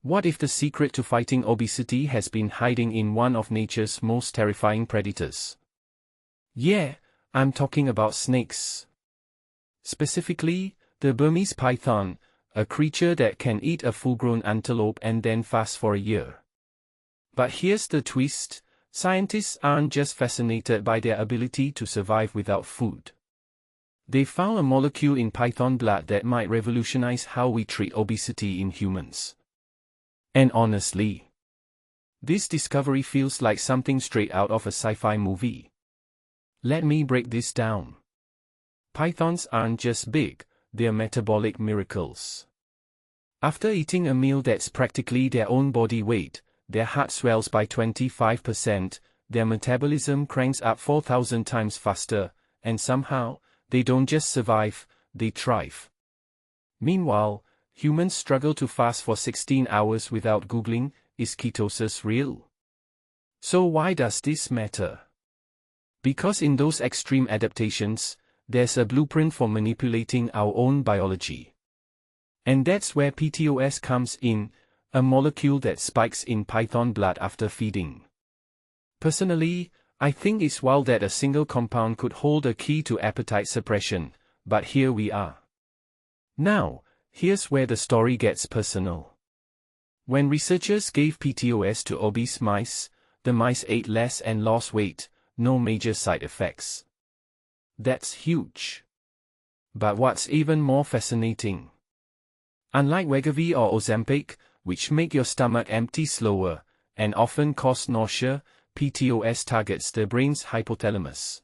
What if the secret to fighting obesity has been hiding in one of nature's most terrifying predators? Yeah, I'm talking about snakes. Specifically, the Burmese python, a creature that can eat a full-grown antelope and then fast for a year. But here's the twist: scientists aren't just fascinated by their ability to survive without food. They found a molecule in python blood that might revolutionize how we treat obesity in humans. And honestly, this discovery feels like something straight out of a sci-fi movie. Let me break this down. Pythons aren't just big, they're metabolic miracles. After eating a meal that's practically their own body weight, their heart swells by 25%, their metabolism cranks up 4,000 times faster, and somehow, they don't just survive, they thrive. Meanwhile, humans struggle to fast for 16 hours without Googling, "Is ketosis real?" So why does this matter? Because in those extreme adaptations, there's a blueprint for manipulating our own biology. And that's where pTOS comes in, a molecule that spikes in python blood after feeding. Personally, I think it's wild that a single compound could hold a key to appetite suppression, but here we are. Now, here's where the story gets personal. When researchers gave pTOS to obese mice, the mice ate less and lost weight, no major side effects. That's huge. But what's even more fascinating? Unlike Wegovy or Ozempic, which make your stomach empty slower, and often cause nausea, pTOS targets the brain's hypothalamus.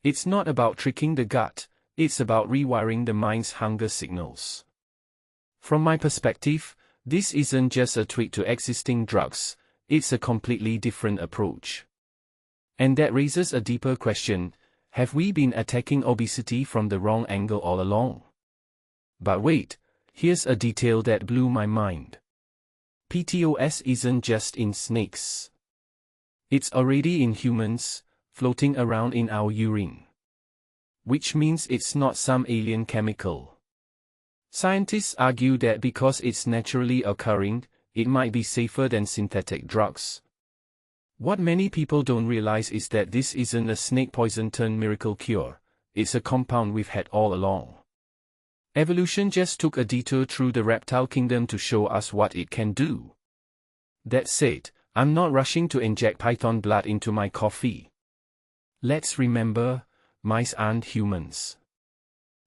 It's not about tricking the gut, it's about rewiring the mind's hunger signals. From my perspective, this isn't just a tweak to existing drugs, it's a completely different approach. And that raises a deeper question: have we been attacking obesity from the wrong angle all along? But wait, here's a detail that blew my mind. pTOS isn't just in snakes. It's already in humans, floating around in our urine. Which means it's not some alien chemical. Scientists argue that because it's naturally occurring, it might be safer than synthetic drugs. What many people don't realize is that this isn't a snake poison turned miracle cure, it's a compound we've had all along. Evolution just took a detour through the reptile kingdom to show us what it can do. That said, I'm not rushing to inject python blood into my coffee. Let's remember, mice aren't humans.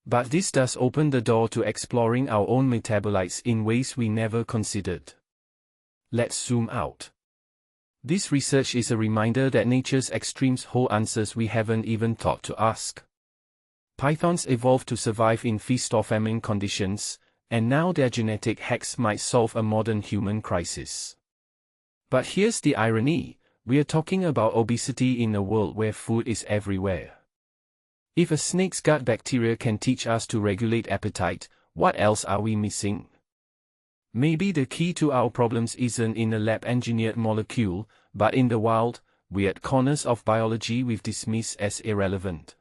But this does open the door to exploring our own metabolites in ways we never considered. Let's zoom out. This research is a reminder that nature's extremes hold answers we haven't even thought to ask. Pythons evolved to survive in feast or famine conditions, and now their genetic hacks might solve a modern human crisis. But here's the irony: we're talking about obesity in a world where food is everywhere. If a snake's gut bacteria can teach us to regulate appetite, what else are we missing? Maybe the key to our problems isn't in a lab-engineered molecule, but in the wild, weird corners of biology we've dismissed as irrelevant.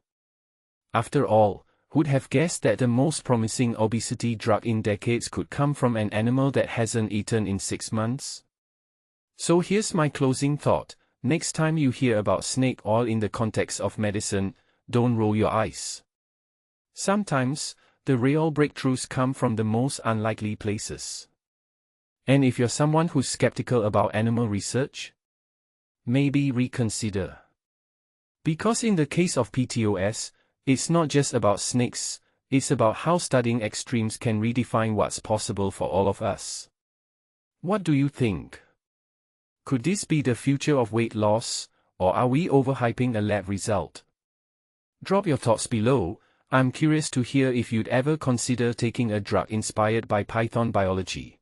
After all, who'd have guessed that the most promising obesity drug in decades could come from an animal that hasn't eaten in 6 months? So here's my closing thought: next time you hear about snake oil in the context of medicine, don't roll your eyes. Sometimes, the real breakthroughs come from the most unlikely places. And if you're someone who's skeptical about animal research, maybe reconsider. Because in the case of pTOS, it's not just about snakes, it's about how studying extremes can redefine what's possible for all of us. What do you think? Could this be the future of weight loss, or are we overhyping a lab result? Drop your thoughts below. I'm curious to hear if you'd ever consider taking a drug inspired by python biology.